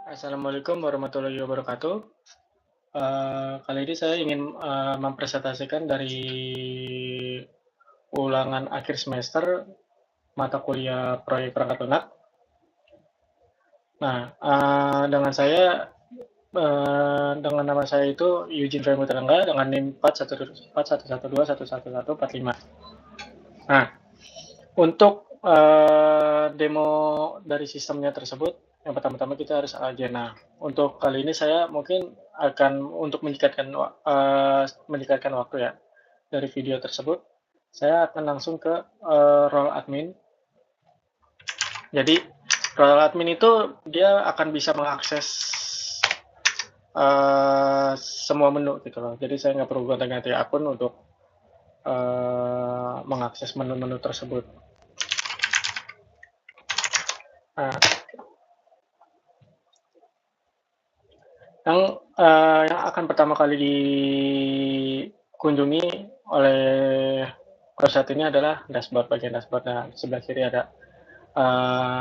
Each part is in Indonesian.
Assalamualaikum warahmatullahi wabarakatuh. Kali ini saya ingin mempresentasikan dari ulangan akhir semester mata kuliah proyek perangkat lunak. Nah, dengan nama saya itu Eugene Femi Terengga dengan NIM 4112111145. Nah, untuk demo dari sistemnya tersebut, yang pertama-tama kita harus Nah, untuk kali ini saya mungkin akan untuk meningkatkan waktu ya dari video tersebut, saya akan langsung ke role admin. Jadi role admin itu dia akan bisa mengakses semua menu gitu loh. Jadi saya nggak perlu gonta-ganti akun untuk mengakses menu-menu tersebut. Nah, yang akan pertama kali dikunjungi oleh website ini adalah dashboard, bagian dashboard. Nah, sebelah kiri ada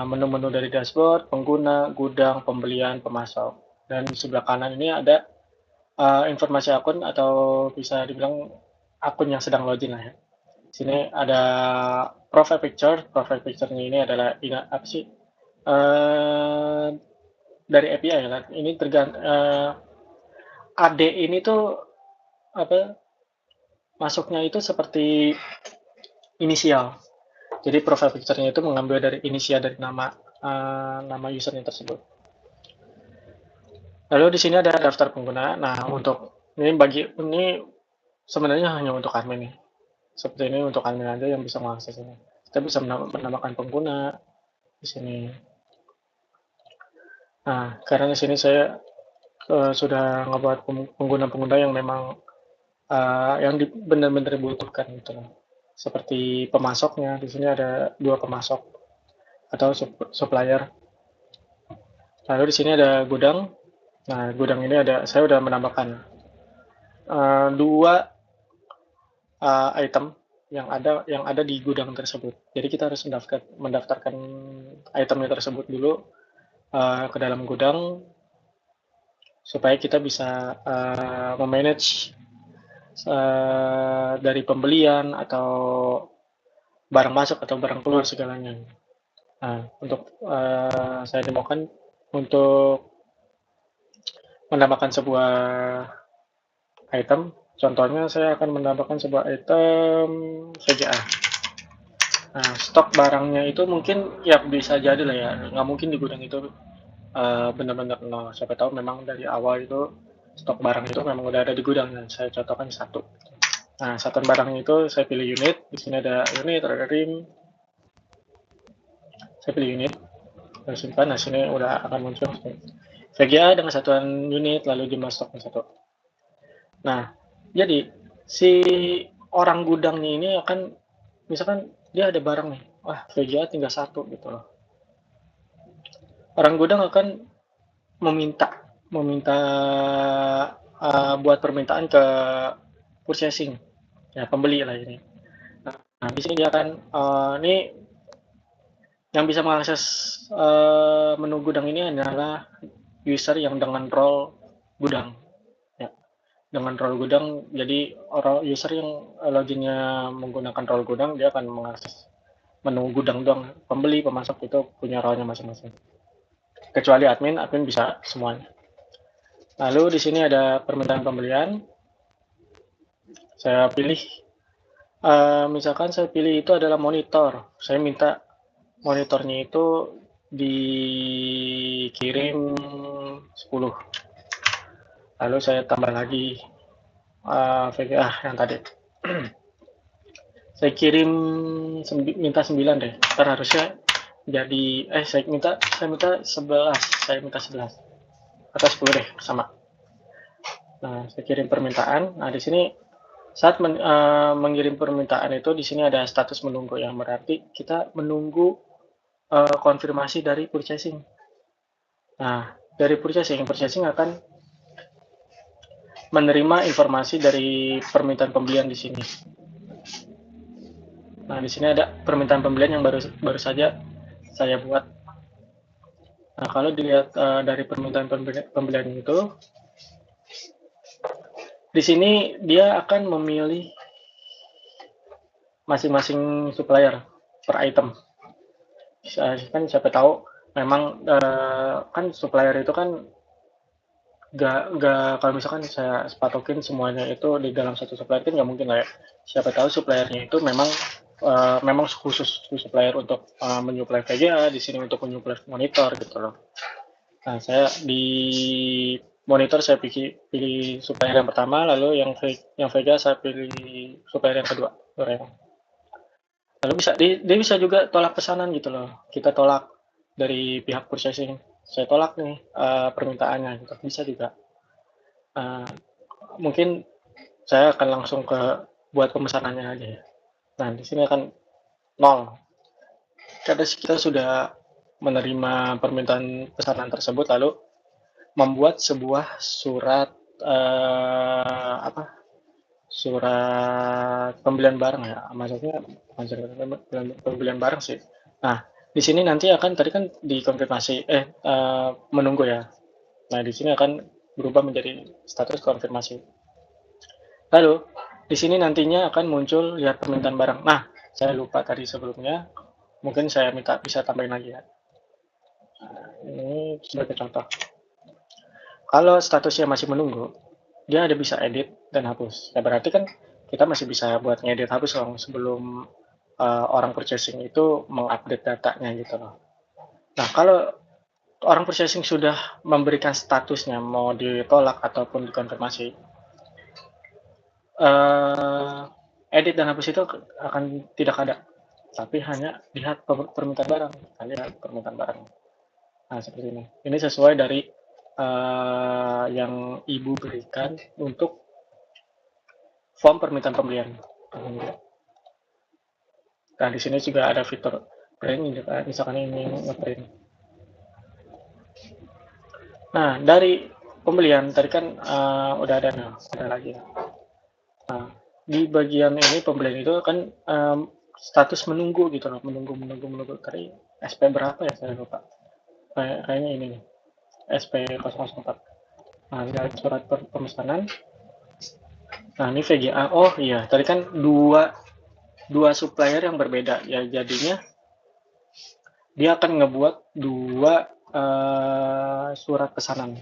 menu-menu dari dashboard, pengguna, gudang, pembelian, pemasok. Dan di sebelah kanan ini ada informasi akun atau bisa dibilang akun yang sedang login lah ya. Di sini ada profile picture. Profile picture-nya ini adalah apa sih? Dari API ya kan. Ini AD ini tuh apa? Masuknya itu seperti inisial. Jadi profile picture-nya itu mengambil dari inisial dari nama usernya tersebut. Lalu di sini ada daftar pengguna. Nah, untuk ini sebenarnya hanya untuk admin nih. Seperti ini untuk admin aja yang bisa mengakses ini. Kita bisa menambahkan pengguna di sini. Nah, karena di sini saya sudah ngebuat pengguna-pengguna yang memang yang benar-benar dibutuhkan gitu loh. Seperti pemasoknya, di sini ada 2 pemasok atau supplier. Lalu di sini ada gudang. Nah, gudang ini saya udah menambahkan 2 item yang ada di gudang tersebut. Jadi kita harus mendaftarkan itemnya tersebut dulu ke dalam gudang supaya kita bisa memanage dari pembelian atau barang masuk atau barang keluar segalanya. Nah, untuk saya demokan untuk menambahkan sebuah item. Contohnya saya akan menambahkan sebuah item VGA. Nah, stok barangnya itu mungkin ya bisa jadi lah ya, nggak mungkin di gudang itu benar-benar nol. Siapa tahu memang dari awal itu stok barang itu memang udah ada di gudang dan saya contohkan 1. Nah, satuan barangnya itu saya pilih unit. Di sini ada unit, ada rim. Saya pilih unit. Dan simpan. Nah, sini udah akan muncul VGA dengan satuan unit lalu jumlah stoknya 1. Nah, jadi si orang gudangnya ini akan misalkan dia ada barang nih, wah VGA tinggal 1 gitu loh. Orang gudang akan meminta buat permintaan ke purchasing, ya pembeli lah ini. Nah, di sini dia akan ini yang bisa mengakses menu gudang ini adalah user yang dengan role gudang. Ya, dengan role gudang, jadi orang user yang loginnya menggunakan role gudang, dia akan mengakses menu gudang doang. Pembeli, pemasok itu punya role-nya masing-masing. Kecuali admin bisa semuanya. Lalu di sini ada permintaan pembelian. Saya pilih, misalkan saya pilih itu adalah monitor. Saya minta monitornya itu dikirim 10. Lalu saya tambah lagi VGA yang tadi. Saya minta 9 deh. Ntar harusnya jadi saya minta 11. Saya minta 11 atau 10 deh sama. Nah, saya kirim permintaan. Nah, di sini saat mengirim permintaan itu di sini ada status menunggu, yang berarti kita menunggu konfirmasi dari purchasing. Nah, dari purchasing akan menerima informasi dari permintaan pembelian di sini. Nah, di sini ada permintaan pembelian yang baru saja saya buat. Nah, kalau dilihat dari permintaan pembelian itu, di sini dia akan memilih masing-masing supplier per item. Kan siapa tahu memang kan supplier itu kan gak kalau misalkan saya patokin semuanya itu di dalam satu supplier kan nggak mungkin lah ya. Siapa tahu suppliernya itu memang khusus supplier untuk menyuplai VGA, di sini untuk menyuplai monitor gitu loh. Nah, saya di monitor saya pilih supplier yang pertama, lalu yang VGA saya pilih supplier yang kedua, Doraemon. Lalu dia bisa juga tolak pesanan gitu loh. Kita tolak dari pihak purchasing. Saya tolak nih permintaannya gitu. Bisa juga. Uh, Mungkin saya akan langsung buat pemesanannya aja ya. Nah, di sini akan nol. Karena kita sudah menerima permintaan pesanan tersebut lalu membuat sebuah surat surat pembelian barang ya, maksudnya pembelian barang sih. Nah, di sini nanti akan tadi kan dikonfirmasi menunggu ya. Nah, di sini akan berubah menjadi status konfirmasi. Lalu di sini nantinya akan muncul lihat permintaan barang. Nah, saya lupa tadi sebelumnya, mungkin saya minta bisa tambahin lagi ya. Nah, ini sebagai contoh. Kalau statusnya masih menunggu, dia ada bisa edit dan hapus. Ya berarti kan kita masih bisa buat ngedit hapus dong sebelum orang purchasing itu mengupdate datanya gitu loh. Nah, kalau orang purchasing sudah memberikan statusnya mau ditolak ataupun dikonfirmasi, edit dan hapus itu akan tidak ada, tapi hanya lihat permintaan barang. Kita lihat permintaan barang. Nah, seperti ini. Ini sesuai dari yang Ibu berikan untuk form permintaan pembelian. Nah, di sini juga ada fitur print, misalkan ini ngeprint. Nah, dari pembelian tadi kan udah ada lagi. Nah, di bagian ini pembelian itu kan status menunggu gitu loh, menunggu. Tadi SP berapa ya saya lupa. Kayaknya ini nih, SP 004. Nah, ini ada surat pemesanan. Nah, ini VGA. Oh iya, tadi kan dua supplier yang berbeda ya, jadinya dia akan ngebuat dua surat pesanan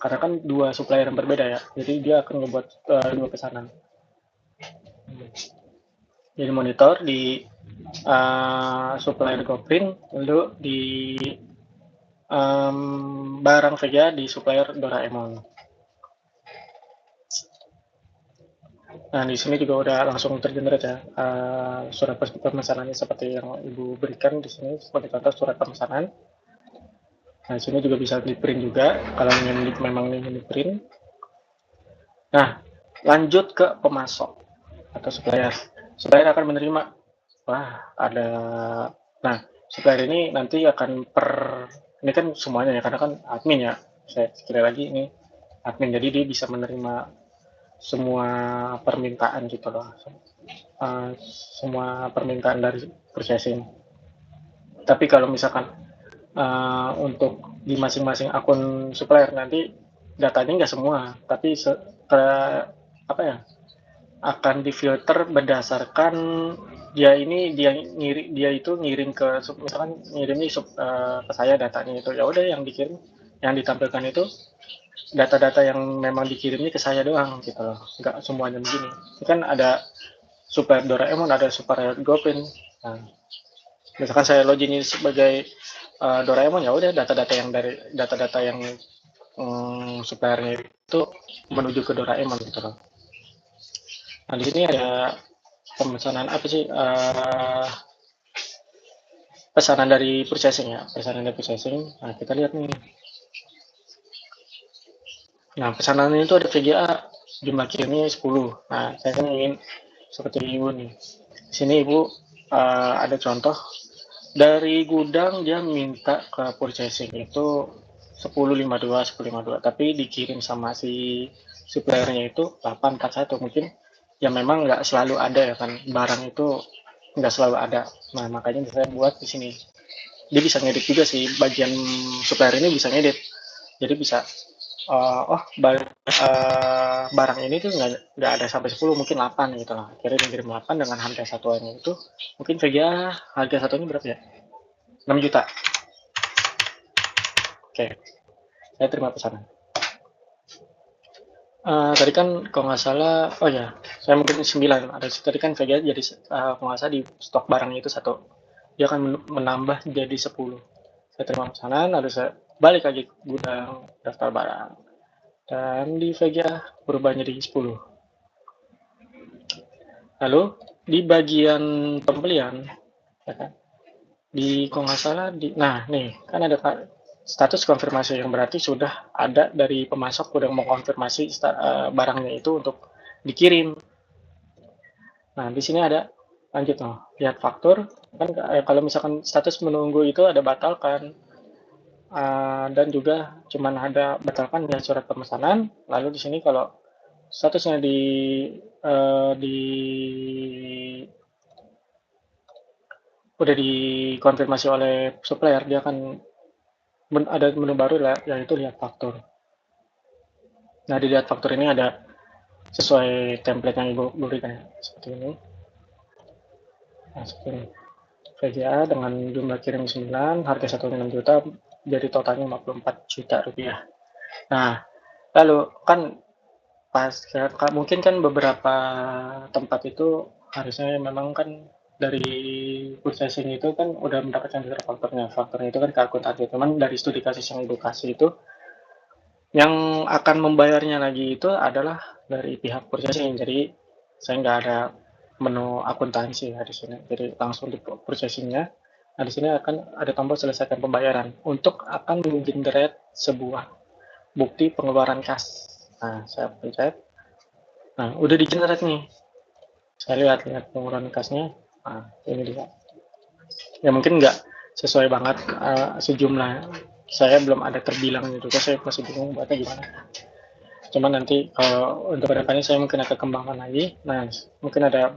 karena kan dua supplier yang berbeda ya, jadi dia akan ngebuat dua pesanan. Jadi monitor di supplier GoPrint, lalu di barang VGA di supplier Doraemon. Nah, di sini juga udah langsung tergenerate ya surat pemesanannya seperti yang Ibu berikan di sini sebagai contoh surat pemesanan. Nah, di sini juga bisa di print juga kalau memang ingin di print. Nah, lanjut ke pemasok atau supplier. Supplier akan menerima, nah, supplier ini nanti akan ini kan semuanya ya, karena kan admin ya. Saya sekali lagi ini admin, jadi dia bisa menerima semua permintaan gitu loh, semua permintaan dari purchasing. Tapi kalau misalkan untuk di masing-masing akun supplier nanti datanya nggak semua, tapi akan difilter berdasarkan dia itu ngirim ke, misalkan ngirimnya ke saya datanya itu, ya udah yang ditampilkan itu data-data yang memang dikirimnya ke saya doang gitu loh, nggak semuanya begini. Ini kan ada supplier Doraemon, ada supplier GoPrint. Nah, misalkan saya login ini sebagai Doraemon, ya udah data-data yang suppliernya itu menuju ke Doraemon gitu loh. Nah, di sini ada pemesanan pesanan dari purchasing ya, Nah, kita lihat nih. Nah, pesanannya itu ada VGA, jumlah kirimnya 10. Nah, saya kan ingin seperti Ibu nih. Di sini Ibu ada contoh dari gudang, dia minta ke purchasing itu 1052, tapi dikirim sama si suppliernya itu 841. Mungkin ya memang nggak selalu ada ya kan, barang itu nggak selalu ada. Nah makanya saya buat di sini. Dia bisa ngedit juga sih, bagian supplier ini bisa ngedit. Jadi bisa barang ini tuh nggak ada sampai 10, mungkin 8 gitu lah. Akhirnya ngirim 8 dengan harga satuannya itu mungkin VGA harga satunya berapa ya? 6 juta. Oke, saya terima pesanan. Tadi kan kalau nggak salah, oh ya, saya mungkin 9. Ada tadi kan VGA jadi kalau nggak salah di stok barangnya itu satu. Dia akan menambah jadi 10. Saya terima pesanan, lalu saya balik lagi ke gudang daftar barang. Dan di VGA berubah jadi 10. Lalu di bagian pembelian, ya kan, di kalau nggak salah nah nih kan ada status konfirmasi yang berarti sudah ada dari pemasok udah mengkonfirmasi barangnya itu untuk dikirim. Nah di sini ada lanjut lihat faktur kan, kalau misalkan status menunggu itu ada batalkan, dan juga cuman ada batalkan ya surat pemesanan. Lalu di sini kalau statusnya di udah dikonfirmasi oleh supplier, dia akan ada menu baru lah, yaitu lihat faktur. Nah di lihat faktur ini ada sesuai template yang ibu berikan ya, seperti ini. Nah, seperti ini. VGA dengan jumlah kirim 9, harga satunya 6 juta, jadi totalnya 54 juta rupiah. Nah, lalu kan pas mungkin kan beberapa tempat itu harusnya memang kan dari purchasing itu kan udah mendapatkan fakturnya itu kan ke akun tadi, cuman dari studi kasus yang ibu kasih itu yang akan membayarnya lagi itu adalah dari pihak purchasing. Jadi saya nggak ada menu akuntansi ya di sini, jadi langsung di purchasingnya. Nah di sini akan ada tombol selesaikan pembayaran untuk akan menggenerate sebuah bukti pengeluaran kas. Nah saya pencet, nah udah di generate nih, saya lihat pengeluaran kasnya. Nah ini dia ya, mungkin nggak sesuai banget sejumlah, saya belum ada terbilang gitu, saya masih bingung buatnya gimana. Cuman nanti untuk kedepannya saya mungkin akan kembangkan lagi. Nah mungkin ada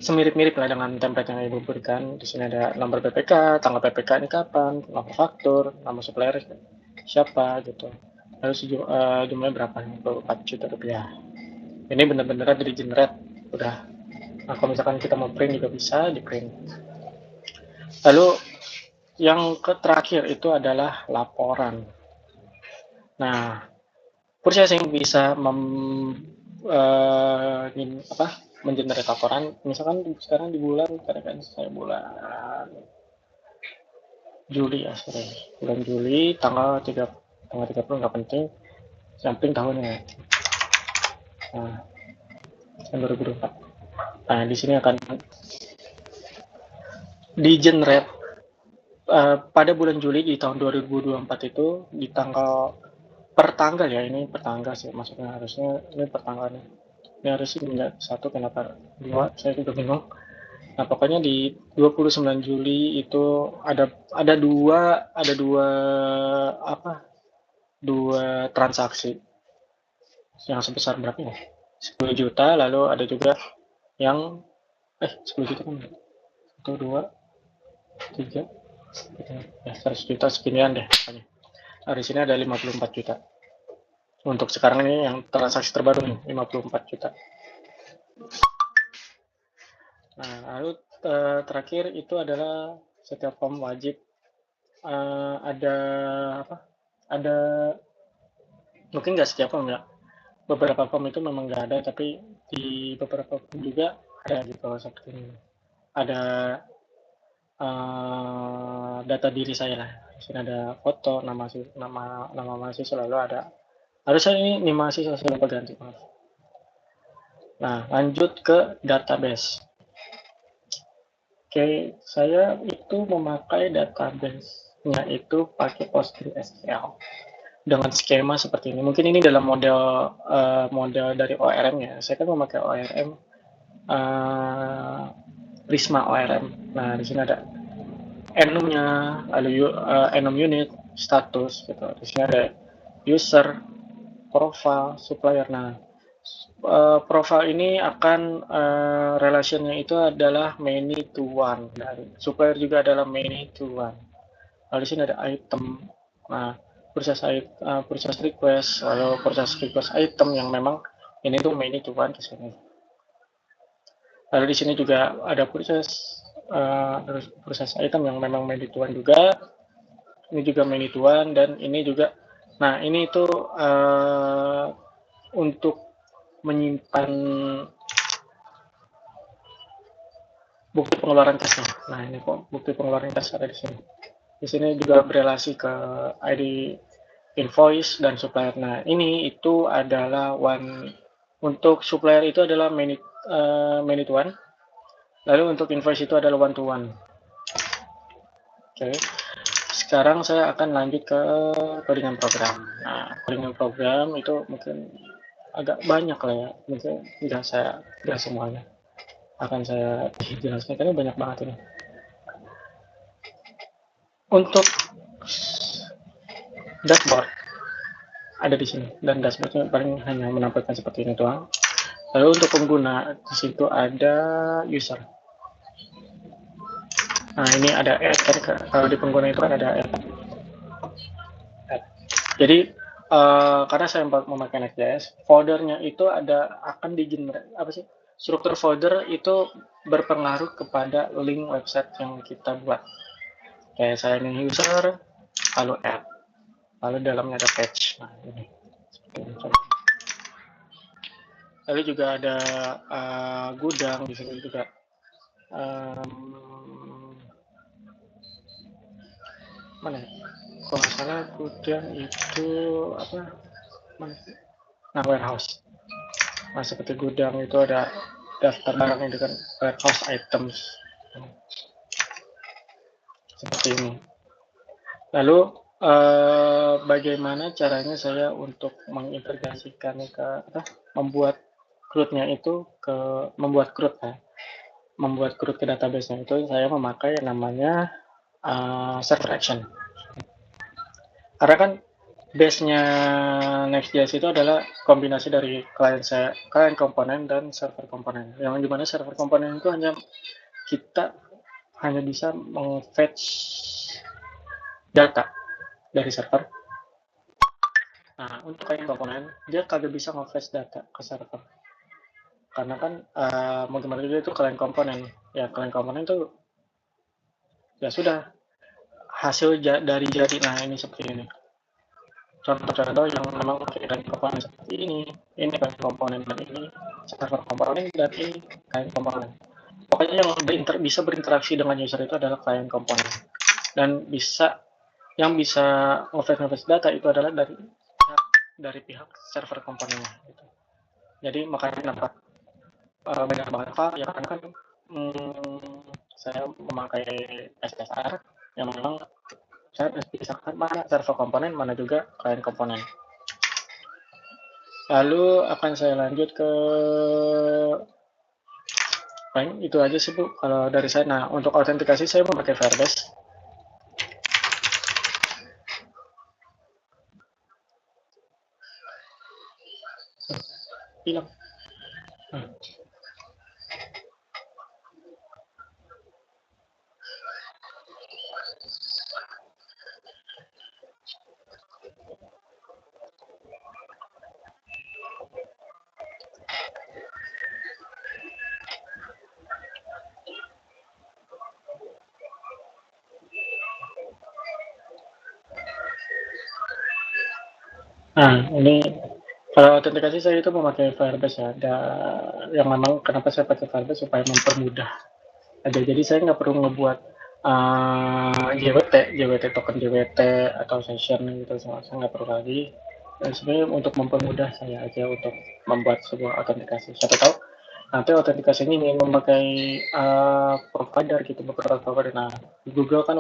semirip-mirip lah dengan template yang ibu berikan. Di sini ada nomor PPK, tanggal PPK ini kapan, nomor faktur, nama supplier siapa gitu. Lalu jumlahnya berapa? 4 juta rupiah. Ini benar-benar dari generate udah. Nah, kalau misalkan kita mau print juga bisa di print. Lalu yang terakhir itu adalah laporan. Nah, purchasing bisa mengenerate laporan. Misalkan sekarang di bulan, kadang-kadang saya bulan Juli ya, bulan Juli tanggal 30 nggak penting, samping tahunnya. Nah, tahun 2024. Nah, di sini akan di generate pada bulan Juli di tahun 2024 itu di tanggal per tanggal ya, ini per tanggal sih maksudnya, harusnya ini per tanggalnya. Ini harusnya enggak satu, kenapa dua, saya juga bingung. Nah, pokoknya di 29 Juli itu ada dua transaksi yang sebesar berapa ya? 10 juta, lalu ada juga yang 10 juta kan? 1 2 3 ya 100 juta seginian deh pokoknya. Nah, di sini ada 54 juta. Untuk sekarang ini yang transaksi terbaru nih 54 juta. Nah, lalu terakhir itu adalah setiap form wajib ada ada, mungkin nggak setiap form ya, beberapa form itu memang nggak ada, tapi di beberapa form juga ada gitu seperti ini. Ada data diri saya lah. Di sini ada foto, nama mahasiswa, lalu ada harusnya ini mahasiswa saya lupa ganti, maaf. Nah, lanjut ke database. Oke, saya itu memakai database-nya itu pakai PostgreSQL dengan skema seperti ini. Mungkin ini dalam model dari ORM ya. Saya kan memakai ORM Prisma ORM. Nah, di sini ada enum-nya, lalu enum unit, status gitu. Di sini ada user, profile, supplier. Nah, profile ini akan relationnya itu adalah many to one, dan supplier juga adalah many to one. Lalu di sini ada item. Nah, process request, lalu process request item yang memang ini tuh many to one di sini. Lalu di sini juga ada proses item yang memang many to one juga. Ini juga many to one, dan ini juga. Nah, ini itu untuk menyimpan bukti pengeluaran casnya. Nah, ini kok bukti pengeluaran cas ada di sini. Di sini juga berelasi ke ID invoice dan supplier. Nah, ini itu adalah untuk supplier itu adalah many to one. Lalu untuk invoice itu adalah one to one. Oke. Sekarang saya akan lanjut ke codingan program. Nah, codingan program itu mungkin agak banyak lah ya. Mungkin nggak semuanya akan saya jelaskan karena banyak banget ini. Untuk dashboard ada di sini, dan dashboardnya paling hanya menampilkan seperti ini doang. Lalu untuk pengguna di situ ada user. Nah, ini ada add, kalau di pengguna itu kan ada add. Jadi karena saya memakai Next.js, foldernya itu akan di-generate apa sih? Struktur folder itu berpengaruh kepada link website yang kita buat. Kayak saya ini user, lalu add, lalu dalamnya ada page. Nah, ini. Lalu juga ada gudang di sini juga. Mana ya? Kalau nggak salah gudang itu apa? Mana? Nah, warehouse. Nah, seperti gudang itu ada daftar barang yang dengan warehouse items. Seperti ini. Lalu bagaimana caranya saya untuk mengintegrasikan membuat CRUD-nya itu membuat CRUD ke database-nya itu saya memakai yang namanya server action. Karena kan base-nya Next.js itu adalah kombinasi dari client komponen dan server komponen. Yang dimana server komponen itu kita hanya bisa meng-fetch data dari server. Nah, untuk client komponen dia kagak bisa nge-fetch data ke server. Karena kan mau gimana juga itu client komponen. Ya, client komponen itu ya sudah hasil dari jadi. Nah, ini seperti ini. Contoh-contoh yang memang client komponen seperti ini client komponen, dan ini server komponen, dan ini client komponen. Pokoknya yang bisa berinteraksi dengan user itu adalah client komponen, dan yang bisa nge-fetch data itu adalah dari pihak server komponennya gitu. Jadi makanya nampak banyak banget file ya, karena kan saya memakai SSR yang memang saya pisahkan mana server komponen, mana juga client komponen. Lalu akan saya lanjut ke paling itu aja sih Bu kalau dari saya. Nah, untuk autentikasi saya memakai Firebase. Hilang. Nah, ini kalau autentikasi saya itu memakai Firebase ya. Yang memang kenapa saya pakai Firebase supaya mempermudah aja. Jadi saya nggak perlu ngebuat JWT token JWT atau session gitu, saya nggak perlu lagi. Dan sebenarnya untuk mempermudah saya aja untuk membuat sebuah autentikasi. Siapa tahu nanti autentikasi ini ingin memakai provider gitu, beberapa provider. Nah, Google kan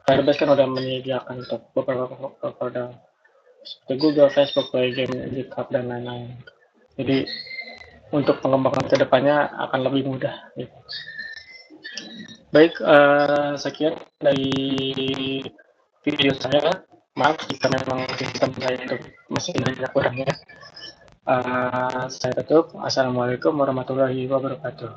Firebase kan udah menyediakan untuk beberapa provider seperti Google, Facebook, game, GitHub, dan lain-lain. Jadi untuk pengembangan kedepannya akan lebih mudah. Gitu. Baik, sekian dari video saya. Maaf jika memang sistem saya itu masih banyak kurangnya. Saya tutup. Assalamualaikum warahmatullahi wabarakatuh.